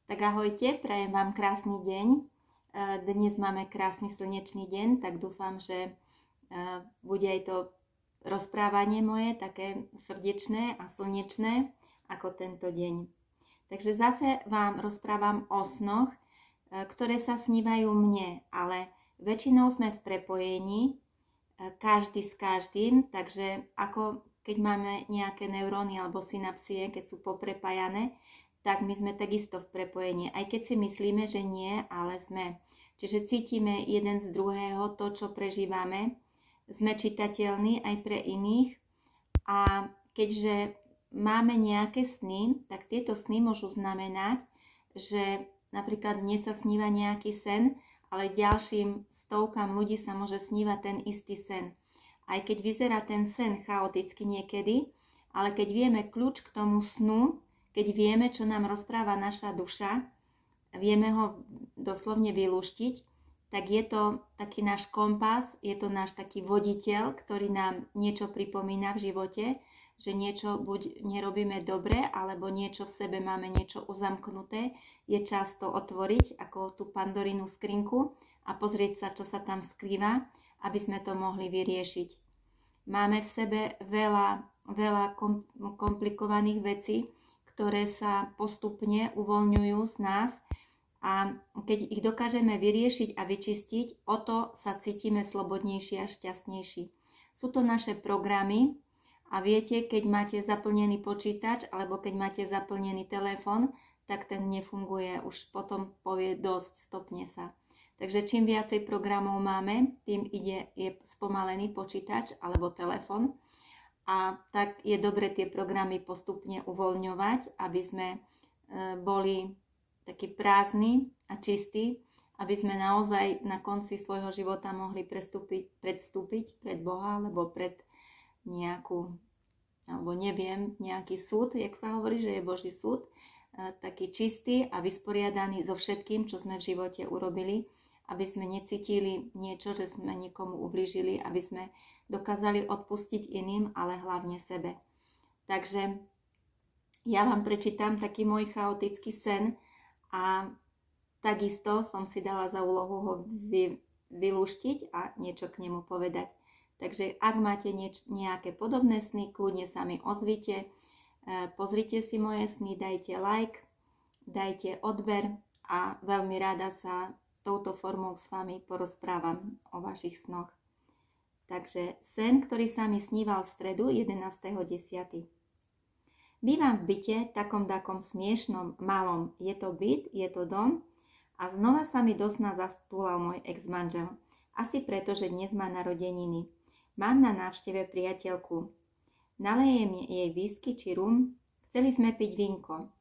Tak ahojte, prajem vám krásny deň. Dnes máme krásny slnečný deň, tak dúfam, že bude aj to rozprávanie moje také srdečné a slnečné ako tento deň. Takže zase vám rozprávam o snoch, ktoré sa snívajú mne, ale väčšinou sme v prepojení, každý s každým, takže ako keď máme nejaké neuróny alebo synapsie, keď sú poprepájané, tak my sme takisto v prepojení. Aj keď si myslíme, že nie, ale sme. Čiže cítime jeden z druhého to, čo prežívame. Sme čitateľní aj pre iných. A keďže máme nejaké sny, tak tieto sny môžu znamenať, že napríklad mne sa sníva nejaký sen, ale ďalším stovkám ľudí sa môže snívať ten istý sen. Aj keď vyzerá ten sen chaoticky niekedy, ale keď vieme kľúč k tomu snu, keď vieme, čo nám rozpráva naša duša, vieme ho doslovne vylúštiť, tak je to taký náš kompas, je to náš taký voditeľ, ktorý nám niečo pripomína v živote, že niečo buď nerobíme dobre, alebo niečo v sebe máme niečo uzamknuté, je čas to otvoriť ako tú Pandorinu skrinku a pozrieť sa, čo sa tam skrýva, aby sme to mohli vyriešiť. Máme v sebe veľa komplikovaných vecí, ktoré sa postupne uvoľňujú z nás a keď ich dokážeme vyriešiť a vyčistiť, o to sa cítime slobodnejší a šťastnejší. Sú to naše programy a viete, keď máte zaplnený počítač alebo keď máte zaplnený telefón, tak ten nefunguje, už potom povie dosť, stopne sa. Takže čím viacej programov máme, tým je spomalený počítač alebo telefón. A tak je dobre tie programy postupne uvoľňovať, aby sme boli takí prázdni a čistí, aby sme naozaj na konci svojho života mohli predstúpiť pred Boha, alebo pred nejaký súd, jak sa hovorí, že je Boží súd, taký čistý a vysporiadaný so všetkým, čo sme v živote urobili, aby sme necítili niečo, že sme niekomu ublížili, aby sme dokázali odpustiť iným, ale hlavne sebe. Takže ja vám prečítam taký môj chaotický sen a takisto som si dala za úlohu ho vylúštiť a niečo k nemu povedať. Takže ak máte nejaké podobné sny, kľudne sa mi ozvite, pozrite si moje sny, dajte like, dajte odber a veľmi rada sa touto formou s vami porozprávam o vašich snoch. Takže sen, ktorý sa mi sníval v stredu 11.10. Bývam v byte takom smiešnom, malom. Je to byt, je to dom a znova sa mi do sna zastúlal môj ex-manžel. Asi preto, že dnes má narodeniny. Mám na návšteve priateľku. Nalejem jej whisky či rum, chceli sme piť vínko.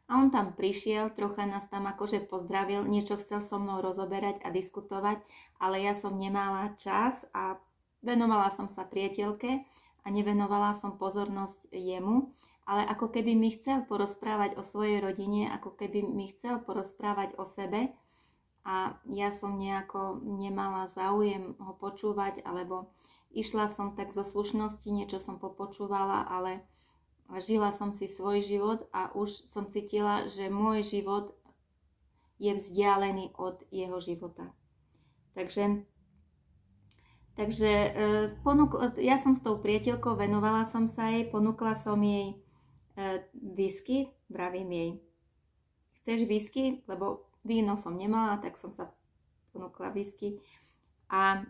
A on tam prišiel, trocha nás tam akože pozdravil, niečo chcel so mnou rozoberať a diskutovať, ale ja som nemala čas a venovala som sa priateľke a nevenovala som pozornosť jemu, ale ako keby mi chcel porozprávať o svojej rodine, ako keby mi chcel porozprávať o sebe a ja som nejako nemala záujem ho počúvať, alebo išla som tak zo slušnosti, niečo som popočúvala, ale žila som si svoj život a už som cítila, že môj život je vzdialený od jeho života. Takže ja som s tou priateľkou, venovala som sa jej, ponúkla som jej whisky, vravím jej, chceš whisky? Lebo víno som nemala, tak som sa ponúkla whisky. A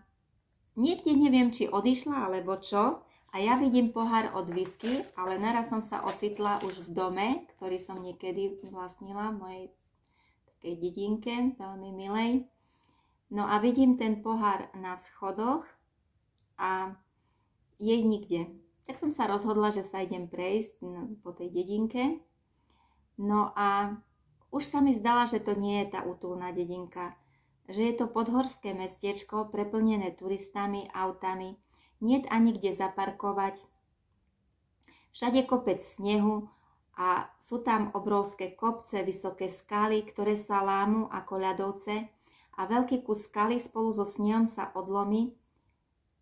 niekde neviem, či odišla, alebo čo, a ja vidím pohár od whisky, ale naraz som sa ocitla už v dome, ktorý som niekedy vlastnila v mojej takej dedinke, veľmi milej. No a vidím ten pohár na schodoch a jej nikde. Tak som sa rozhodla, že sa idem prejsť po tej dedinke. No a už sa mi zdala, že to nie je tá útulná dedinka. Že je to podhorské mestečko preplnené turistami, autami. Niet ani kde zaparkovať. Všade kopec snehu a sú tam obrovské kopce, vysoké skaly, ktoré sa lámu ako ľadovce a veľký kus skaly spolu so snehom sa odlomí.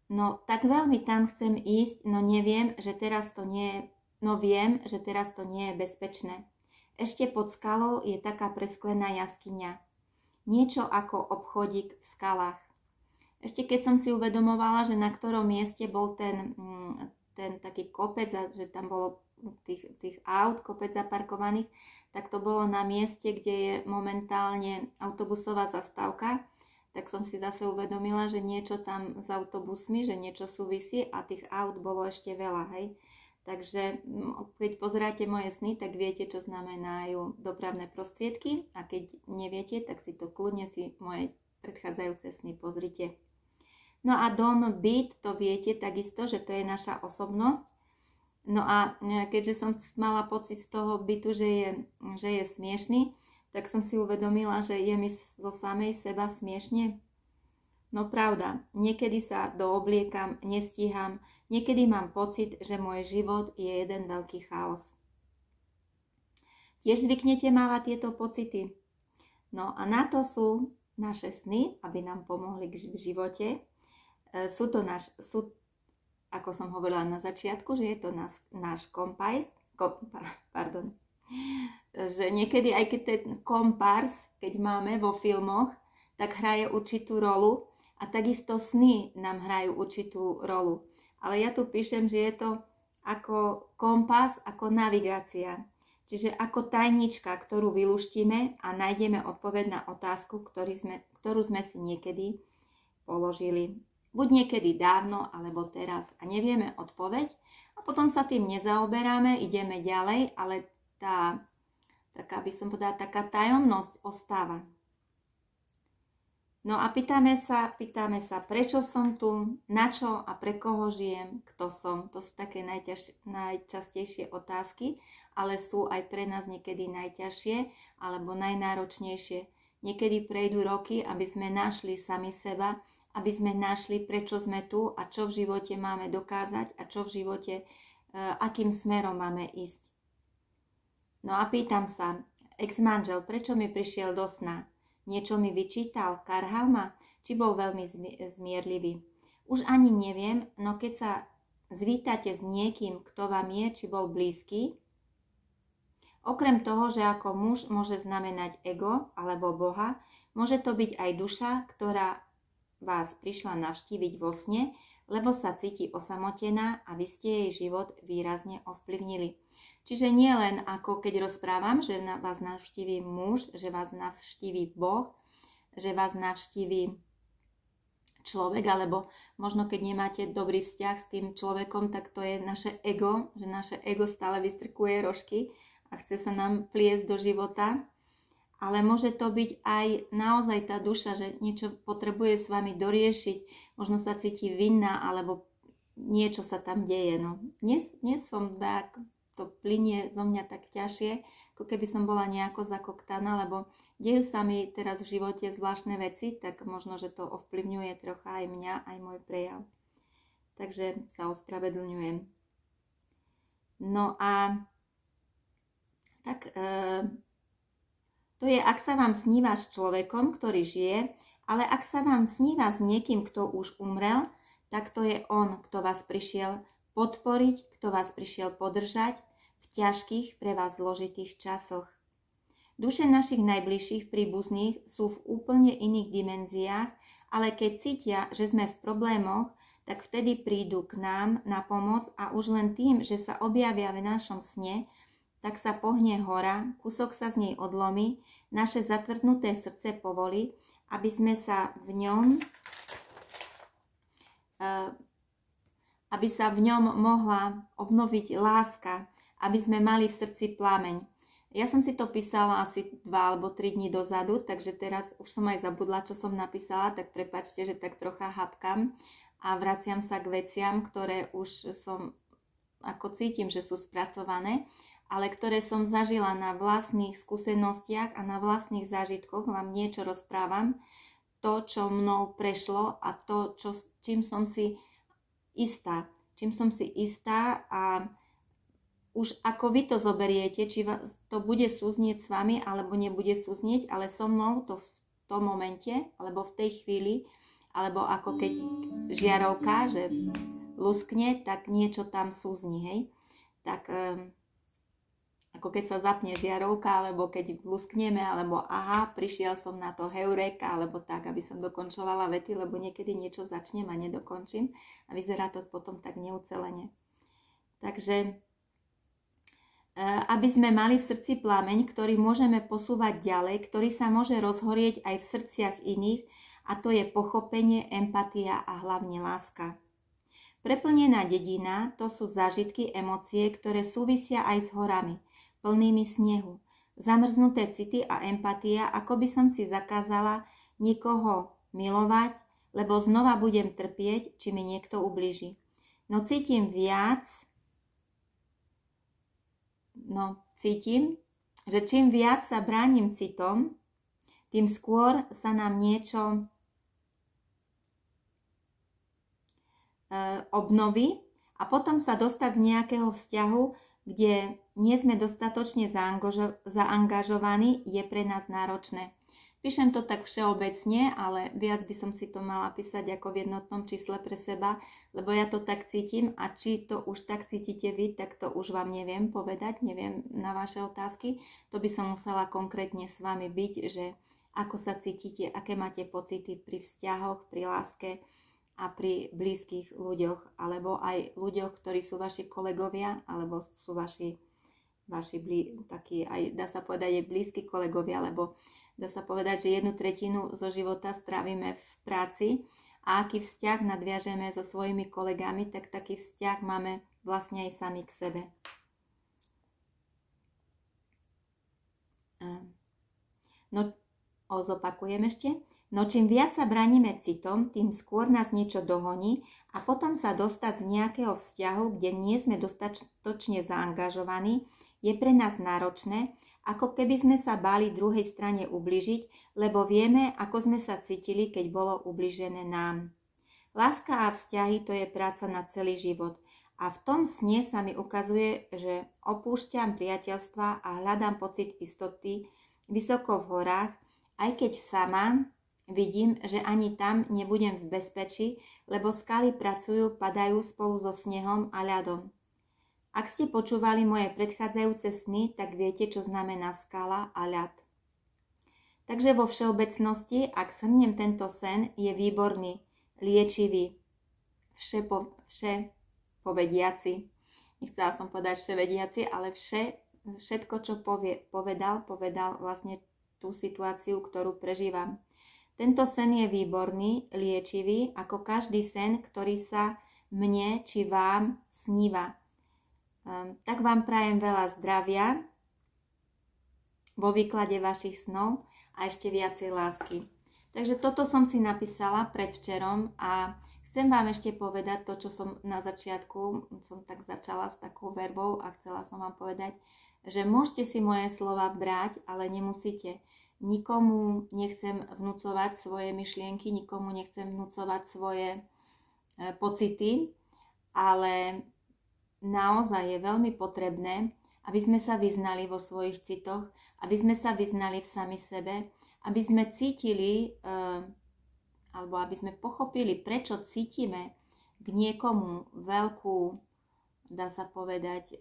No tak veľmi tam chcem ísť, no neviem, že teraz to nie je, no viem, že teraz to nie je bezpečné. Ešte pod skalou je taká presklená jaskyňa. Niečo ako obchodík v skalách. Ešte keď som si uvedomovala, že na ktorom mieste bol ten taký kopec a že tam bolo tých aut, kopec zaparkovaných, tak to bolo na mieste, kde je momentálne autobusová zastávka. Tak som si zase uvedomila, že niečo tam s autobusmi, že niečo súvisí a tých aut bolo ešte veľa, hej. Takže keď pozeráte moje sny, tak viete, čo znamenajú dopravné prostriedky a keď neviete, tak si to kľudne si moje predchádzajúce sny pozrite. No a dom, byt, to viete takisto, že to je naša osobnosť. No a keďže som mala pocit z toho bytu, že je smiešný, tak som si uvedomila, že je mi zo samej seba smiešne. No pravda, niekedy sa doobliekam, nestíham, niekedy mám pocit, že môj život je jeden veľký chaos. Tiež zvyknete mávať tieto pocity? No a na to sú naše sny, aby nám pomohli v živote. Sú, ako som hovorila na začiatku, že je to náš kompas, že niekedy aj keď ten kompárs, keď máme vo filmoch, tak hraje určitú rolu a takisto sny nám hrajú určitú rolu. Ale ja tu píšem, že je to ako kompas, ako navigácia. Čiže ako tajnička, ktorú vyluštíme a nájdeme odpoveď na otázku, ktorú sme si niekedy položili. Buď niekedy dávno, alebo teraz a nevieme odpoveď a potom sa tým nezaoberáme, ideme ďalej, ale taká tajomnosť ostáva. No a pýtame sa, prečo som tu, na čo a pre koho žijem, kto som. To sú také najčastejšie otázky, ale sú aj pre nás niekedy najťažšie alebo najnáročnejšie. Niekedy prejdú roky, aby sme našli sami seba, aby sme našli, prečo sme tu a čo v živote máme dokázať a čo v živote, akým smerom máme ísť. No a pýtam sa, ex-manžel, prečo mi prišiel do sna? Niečo mi vyčítal, karhal ma, či bol veľmi zmierlivý. Už ani neviem, no keď sa zvítate s niekým, kto vám je, či bol blízky, okrem toho, že ako muž môže znamenať ego alebo Boha, môže to byť aj duša, ktorá vás prišla navštíviť vo sne, lebo sa cíti osamotená a vy ste jej život výrazne ovplyvnili. Čiže nie len ako keď rozprávam, že vás navštíví muž, že vás navštíví Boh, že vás navštíví človek, alebo možno keď nemáte dobrý vzťah s tým človekom, tak to je naše ego, že naše ego stále vystrkuje rožky a chce sa nám pliesť do života. Ale môže to byť aj naozaj tá duša, že niečo potrebuje s vami doriešiť, možno sa cíti vinná, alebo niečo sa tam deje. No. Dnes som tak, to plynie zo mňa tak ťažšie, ako keby som bola nejako zakoktaná, lebo dejú sa mi teraz v živote zvláštne veci, tak možno, že to ovplyvňuje trocha aj mňa, aj môj prejav. Takže sa ospravedlňujem. No a tak to je, ak sa vám sníva s človekom, ktorý žije, ale ak sa vám sníva s niekým, kto už umrel, tak to je on, kto vás prišiel podporiť, kto vás prišiel podržať v ťažkých pre vás zložitých časoch. Duše našich najbližších príbuzných sú v úplne iných dimenziách, ale keď cítia, že sme v problémoch, tak vtedy prídu k nám na pomoc a už len tým, že sa objavia v našom sne, tak sa pohne hora, kúsok sa z nej odlomí, naše zatvrdnuté srdce povolí, aby sme sa v ňom mohla obnoviť láska, aby sme mali v srdci plameň. Ja som si to písala asi 2 alebo 3 dní dozadu, takže teraz už som aj zabudla, čo som napísala, tak prepáčte, že tak trocha hapkam a vraciam sa k veciam, ktoré už som, ako cítim, že sú spracované, ale ktoré som zažila na vlastných skúsenostiach a na vlastných zážitkoch, vám niečo rozprávam, to, čo mnou prešlo a to, čím som si istá. A už ako vy to zoberiete, či to bude súznieť s vami, alebo nebude súznieť, ale so mnou to v tom momente, alebo v tej chvíli, alebo ako keď žiarovka, že luskne, tak niečo tam súzni, hej. Tak ako keď sa zapne žiarovka, alebo keď luskneme, alebo aha, prišiel som na to heureka, alebo tak, aby som dokončovala vety, lebo niekedy niečo začnem a nedokončím a vyzerá to potom tak neucelene. Takže aby sme mali v srdci plameň, ktorý môžeme posúvať ďalej, ktorý sa môže rozhorieť aj v srdciach iných, a to je pochopenie, empatia a hlavne láska. Preplnená dedina, to sú zážitky, emócie, ktoré súvisia aj s horami, plnými snehu. Zamrznuté city a empatia, ako by som si zakázala niekoho milovať, lebo znova budem trpieť, či mi niekto ublíži. No cítim, že čím viac sa bránim citom, tým skôr sa nám niečo obnoví a potom sa dostať z nejakého vzťahu, kde nie sme dostatočne zaangažovaní, je pre nás náročné. Píšem to tak všeobecne, ale viac by som si to mala písať ako v jednotnom čísle pre seba, lebo ja to tak cítim a či to už tak cítite vy, tak to už vám neviem povedať, neviem na vaše otázky. To by som musela konkrétne s vami byť, že ako sa cítite, aké máte pocity pri vzťahoch, pri láske a pri blízkych ľuďoch, alebo aj ľuďoch, ktorí sú vaši kolegovia, alebo sú vaši takí, aj dá sa povedať, aj blízki kolegovia, lebo dá sa povedať, že 1/3 zo života strávime v práci a aký vzťah nadviažeme so svojimi kolegami, tak taký vzťah máme vlastne aj sami k sebe. Zopakujem ešte. No čím viac sa bránime citom, tým skôr nás niečo dohoní a potom sa dostať z nejakého vzťahu, kde nie sme dostatočne zaangažovaní, je pre nás náročné, ako keby sme sa báli druhej strane ubližiť, lebo vieme, ako sme sa cítili, keď bolo ubližené nám. Láska a vzťahy, to je práca na celý život. A v tom sne sa mi ukazuje, že opúšťam priateľstva a hľadám pocit istoty vysoko v horách, aj keď sama vidím, že ani tam nebudem v bezpečí, lebo skaly pracujú, padajú spolu so snehom a ľadom. Ak ste počúvali moje predchádzajúce sny, tak viete, čo znamená skala a ľad. Takže vo všeobecnosti, ak shrniem tento sen, je výborný, liečivý, všepovediaci. Nechcela som povedať vševediaci, ale všetko, čo povedal vlastne tú situáciu, ktorú prežívam. Tento sen je výborný, liečivý, ako každý sen, ktorý sa mne či vám sníva. Tak vám prajem veľa zdravia vo výklade vašich snov a ešte viacej lásky. Takže toto som si napísala predvčerom a chcem vám ešte povedať to, čo som na začiatku, som tak začala s takou verbou a chcela som vám povedať, že môžete si moje slova brať, ale nemusíte. Nikomu nechcem vnúcovať svoje myšlienky, nikomu nechcem vnúcovať svoje pocity, ale naozaj je veľmi potrebné, aby sme sa vyznali vo svojich citoch, aby sme sa vyznali v sami sebe, aby sme cítili, alebo aby sme pochopili, prečo cítime k niekomu veľkú, dá sa povedať,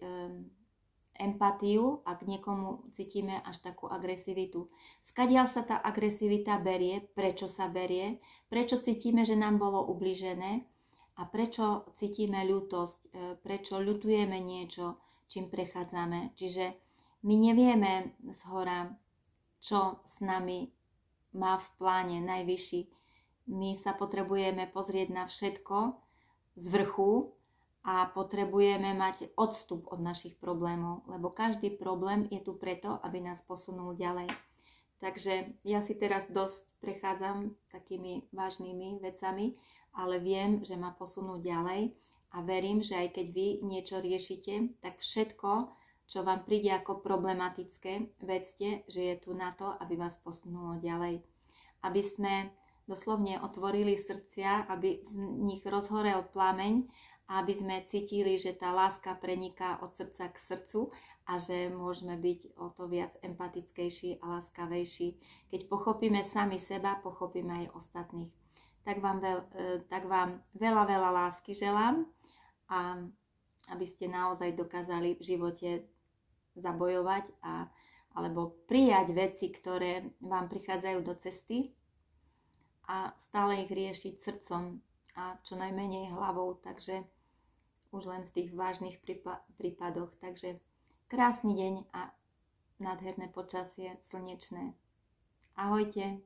empatiu a k niekomu cítime až takú agresivitu. Skadiaľ sa tá agresivita berie, prečo sa berie, prečo cítime, že nám bolo ubližené, a prečo cítime ľútosť, prečo ľutujeme niečo, čím prechádzame. Čiže my nevieme zhora, čo s nami má v pláne najvyšší. My sa potrebujeme pozrieť na všetko z vrchu a potrebujeme mať odstup od našich problémov, lebo každý problém je tu preto, aby nás posunul ďalej. Takže ja si teraz dosť prechádzam takými vážnymi vecami, ale viem, že ma posunú ďalej a verím, že aj keď vy niečo riešite, tak všetko, čo vám príde ako problematické, vedzte, že je tu na to, aby vás posunulo ďalej. Aby sme doslovne otvorili srdcia, aby v nich rozhorel plameň a aby sme cítili, že tá láska preniká od srdca k srdcu a že môžeme byť o to viac empatickejší a láskavejší. Keď pochopíme sami seba, pochopíme aj ostatných. Tak vám veľa lásky želám a aby ste naozaj dokázali v živote zabojovať alebo prijať veci, ktoré vám prichádzajú do cesty a stále ich riešiť srdcom a čo najmenej hlavou, takže už len v tých vážnych prípadoch. Takže krásny deň a nádherné počasie, slnečné. Ahojte.